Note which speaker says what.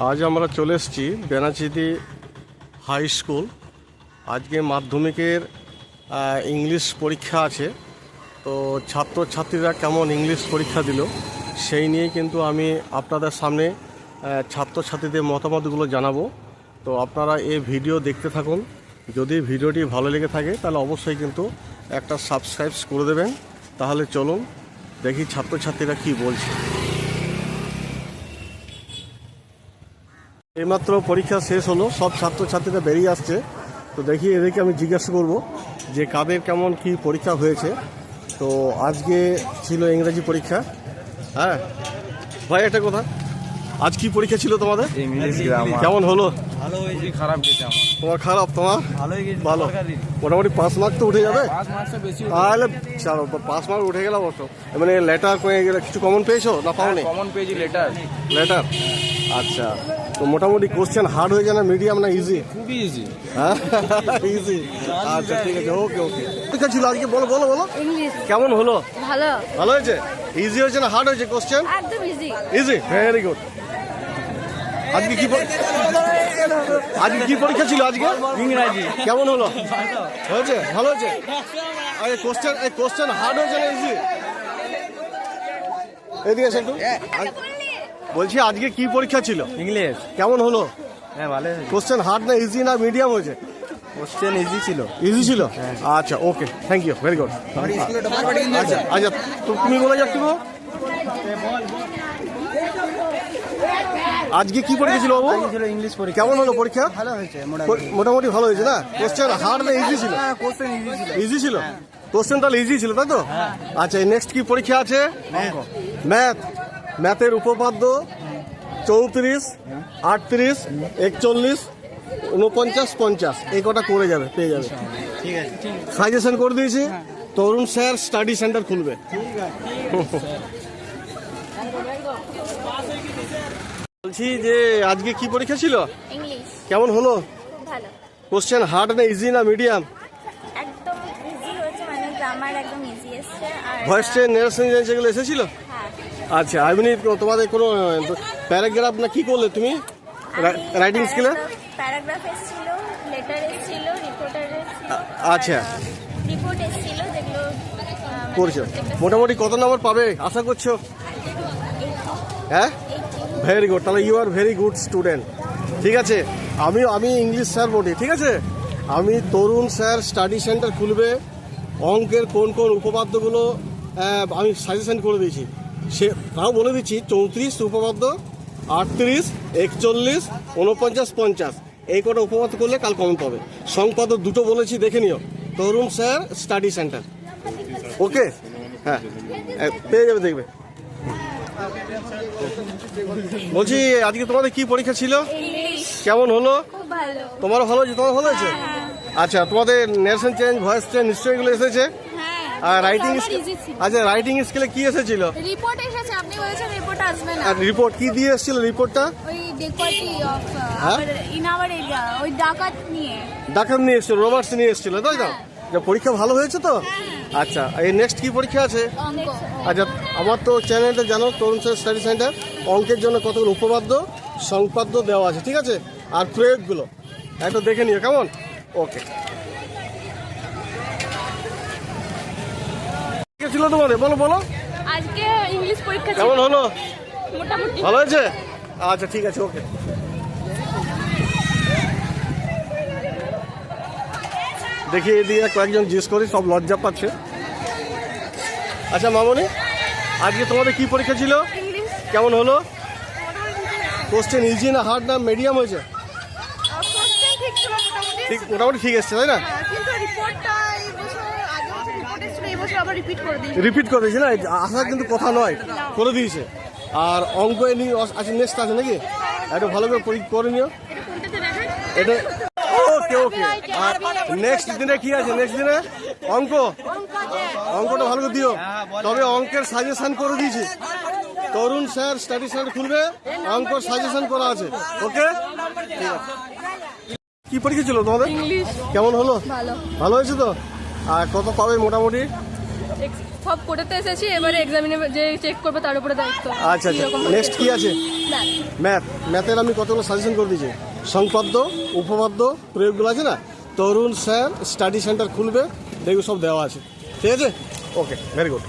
Speaker 1: আজ আমরা চলে এসেছি বেনাচিতি হাই স্কুল। আজকে মাধ্যমিকের ইংলিশ পরীক্ষা আছে, তো ছাত্রছাত্রীরা কেমন ইংলিশ পরীক্ষা দিল সেই নিয়ে কিন্তু আমি আপনাদের সামনে ছাত্রছাত্রীদের মতামতগুলো জানাবো। তো আপনারা এই ভিডিও দেখতে থাকুন। যদি ভিডিওটি ভালো লেগে থাকে তাহলে অবশ্যই কিন্তু একটা সাবস্ক্রাইব করে দেবেন। তাহলে চলুন দেখি ছাত্রছাত্রীরা কি বলছে। এইমাত্র পরীক্ষা শেষ হলো, সব ছাত্রছাত্রীরা বেরিয়ে আসছে। তো দেখি এদেরকে আমি জিজ্ঞাসা করব যে কাদের কেমন কি পরীক্ষা হয়েছে। তো আজকে ছিল ইংরেজি পরীক্ষা। হ্যাঁ ভাই, এটা কথা আজ কি পরীক্ষা ছিল তোমাদের?
Speaker 2: English grammar.
Speaker 1: কেমন হলো?
Speaker 2: ভালো হয়েছে, খারাপ গেছে আমার।
Speaker 1: তোমার খারাপ, তোমার
Speaker 2: ভালোই গেছে।
Speaker 1: ভালো, মোটামুটি 5 মার্ক তো উঠে যাবে।
Speaker 2: 5 মার্কসটা বেশি
Speaker 1: তাহলে চলো 5 মার্ক উঠে গেল অবশ্য। মানে লেটার পেয়ে গেলে কিছু কমন পেয়েছো না পাওনি?
Speaker 2: কমন পেয়েছি লেটার।
Speaker 1: আচ্ছা, তো মোটামুটি কোশ্চেন হার্ড হয়ে যায় না মিডিয়াম না ইজি?
Speaker 2: খুবই ইজি।
Speaker 1: হ্যাঁ ইজি। আচ্ছা ঠিক আছে, ওকে ওকে। ঠিক ছিল আজকে, বলো বলো বলো।
Speaker 3: ইংলিশ
Speaker 1: কেমন হলো?
Speaker 3: ভালো,
Speaker 1: ভালো হয়েছে? ইজি হয়েছে না হার্ড হয়েছে কোশ্চেন?
Speaker 3: একদম ইজি।
Speaker 1: Easy, very good. আজকে কি পরীক্ষা ছিল আজকে?
Speaker 2: ইংরাজি।
Speaker 1: কেমন হলো? হয়েছে, ভালো হয়েছে। আরে কোশ্চেন হার্ড হয়েছে না ইজি? এদিকে এসে একটু। বলছি আজকে কি পরীক্ষা ছিল?
Speaker 2: ইংলিশ।
Speaker 1: কেমন হলো?
Speaker 2: হ্যাঁ ভালো হয়েছে।
Speaker 1: কোশ্চেন হার্ড না ইজি না মিডিয়াম হয়েছে?
Speaker 2: কোশ্চেন ইজি ছিল।
Speaker 1: ইজি ছিল? আচ্ছা ওকে, থ্যাংক ইউ, ভেরি গুড। আচ্ছা আচ্ছা, তুমি বলে যাচ্ছ তো আজকে কি পরীক্ষা ছিল বাবু?
Speaker 2: ছিল ইংলিশ পরীক্ষা।
Speaker 1: কেমন হলো পরীক্ষা?
Speaker 2: ভালো হয়েছে
Speaker 1: মোটামুটি ভালো হয়েছে না? কোশ্চেন হার্ড না ইজি ছিল?
Speaker 2: কোশ্চেন ইজি ছিল।
Speaker 1: ইজি ছিল? কোশ্চেন তাহলে ইজি ছিল তাই তো? আচ্ছা, নেক্সট কি পরীক্ষা আছে? ম্যাথের উপপাদ্য 34, 38, 41, 49, 50 এই কটা করে যাবে, পেয়ে যাবে।
Speaker 2: ঠিক আছে।
Speaker 1: সাজেশন করে দিয়েছি, তরুণ স্যার স্টাডি সেন্টার খুলবে। বলছি যে আজকে কি পরীক্ষা ছিল?
Speaker 3: ইংলিশ।
Speaker 1: কেমন হলো?
Speaker 3: ভালো,
Speaker 1: কোশ্চেন হার্ড না ইজি না মিডিয়াম?
Speaker 3: একদম ইজি হয়েছে, মানে গ্রামার একদম ইজি এসছে। আর
Speaker 1: ভয়েস ট্রেন, নেরেশন যেগুলো এসেছিল?
Speaker 3: হ্যাঁ,
Speaker 1: আচ্ছা, এমনি তোমাদের কোনো প্যারাগ্রাফ না কি করলে তুমি রাইটিং স্কিলে?
Speaker 3: প্যারাগ্রাফ এসেছিল, লেটার এসেছিল, রিপোর্টার এসেছিল।
Speaker 1: আচ্ছা,
Speaker 3: রিপোর্ট এসেছিল যেগুলো
Speaker 1: করছো। মোটামুটি কত নম্বর পাবে আশা করছো? হ্যাঁ, ভেরি গুড। তাহলে you are very good student. ঠিক আছে, আমি ইংলিশ স্যার বলি, ঠিক আছে? আমি তরুণ স্যার স্টাডি সেন্টার খুলবে। অঙ্কের কোন কোন উপপাদ্যগুলো আমি সাজেশন করে দিয়েছি, সে তাও বলে দিচ্ছি। 34 উপপাদ্য, 38, 41, 49, 50 এই কটা উপপাদ্য করলে কাল কমন পাবে। সংপাদ্য দুটো বলেছি, দেখে নিও। তরুণ স্যার স্টাডি সেন্টার, ওকে? হ্যাঁ, পেয়ে যাবে, দেখবে। বলছি আজকে তোমাদের কি পরীক্ষা ছিল?
Speaker 3: ইংলিশ।
Speaker 1: কেমন হলো?
Speaker 3: খুব ভালো।
Speaker 1: তোমারও ভালো হয়েছে? তোমার ভালো হয়েছে? আচ্ছা, তোমাদের নেশন চেঞ্জ, ভয়েস চেঞ্জ নিশ্চয়ই এগুলো এসেছে।
Speaker 3: হ্যাঁ,
Speaker 1: আর রাইটিং,
Speaker 3: সবার easy ছিল।
Speaker 1: আচ্ছা রাইটিং স্কিলে কি এসেছিল?
Speaker 3: রিপোর্ট এসেছে, আপনি বলেছেন রিপোর্ট আসবে না।
Speaker 1: আর রিপোর্ট কি দিয়ে এসেছিল রিপোর্টটা?
Speaker 3: ওই ডেকোয়াটি অফ
Speaker 1: হ্যাঁ?
Speaker 3: ইন আওয়ার এরিয়া, ওই ডাকাত নিয়ে।
Speaker 1: ডাকাত নিয়ে এসেছিল, রবার্টস নিয়ে এসেছিল, তাই তো? যে পরীক্ষা ভালো হয়েছে তো? আচ্ছা, এই নেক্সট কি পরীক্ষা আছে?
Speaker 3: অঙ্ক।
Speaker 1: আচ্ছা, আমার তো চ্যানেলটা জানো, তরুণ স্যার স্টাডি সেন্টার। অঙ্কের জন্য কতগুলো উপপাদ্য, সংপাদ্য দেওয়া আছে, ঠিক আছে? আর প্রয়োগগুলো একটু দেখে নিও, কেমন? ওকে। ছিল তোমাদের, বলো বলো।
Speaker 3: আজকে ইংলিশ পরীক্ষা ছিল,
Speaker 1: কেমন হলো?
Speaker 3: মোটামুটি
Speaker 1: ভালো হয়েছে? আচ্ছা ঠিক আছে, ওকে। দেখি এদিকে কয়েকজন জিজ্ঞেস করি, সব লজ্জা পাচ্ছে। আচ্ছা মামনি, আজকে তোমাদের কি পরীক্ষা ছিল?
Speaker 3: ইংলিশ।
Speaker 1: কেমন হলো? কোশ্চেন ইজি না হার্ড না মিডিয়াম হয়েছে?
Speaker 3: কোশ্চেন ঠিক ছিল মোটামুটি।
Speaker 1: ঠিক, মোটামুটি ঠিক এসছে, তাই না?
Speaker 3: কিন্তু রিপোর্টটা এই বছর আগে বছর রিপোর্ট এসেছিল, এই বছর আবার রিপিট করে দিয়েছে।
Speaker 1: রিপিট করে দিয়েছে না? আসার কিন্তু কথা নয়, করে দিয়েছে। আর অঙ্ক নিয়ে আছে, নেক্সট আছে নাকি? একটু ভালো করে করে নিও
Speaker 3: এটা কোনটাতে দেখায়?
Speaker 1: এটা। ওকে ওকে। আর নেক্সট দিনে কি আছে? নেক্সট দিনে অঙ্কটা ভালো করে দিও। তবে অঙ্কের সাজেশন করে দিয়েছি, তরুণ স্যার স্টাডি সেন্টার খুলবে, অঙ্কের সাজেশন করা আছে, ওকে? ঠিক আছে। কি পরীক্ষা ছিল তোমাদের?
Speaker 3: ইংলিশ।
Speaker 1: কেমন হলো?
Speaker 3: ভালো।
Speaker 1: ভালো হয়েছে তো? আর কত পাবে মোটামুটি?
Speaker 4: সব কোটাতে এসেছি, এবারে এক্সামিনে যে চেক করবে তার উপরে দায়িত্ব।
Speaker 1: আচ্ছা আচ্ছা, নেক্সট কি আছে? ম্যাথের আমি কতগুলো সাজেশন করে দিয়েছি। সংপাদ্য, উপপাদ্য, প্রয়োগগুলো আছে না, তরুণ স্যার স্টাডি সেন্টার খুলবে, দেখবে সব দেওয়া আছে। ঠিক আছে, ওকে, ভেরি গুড।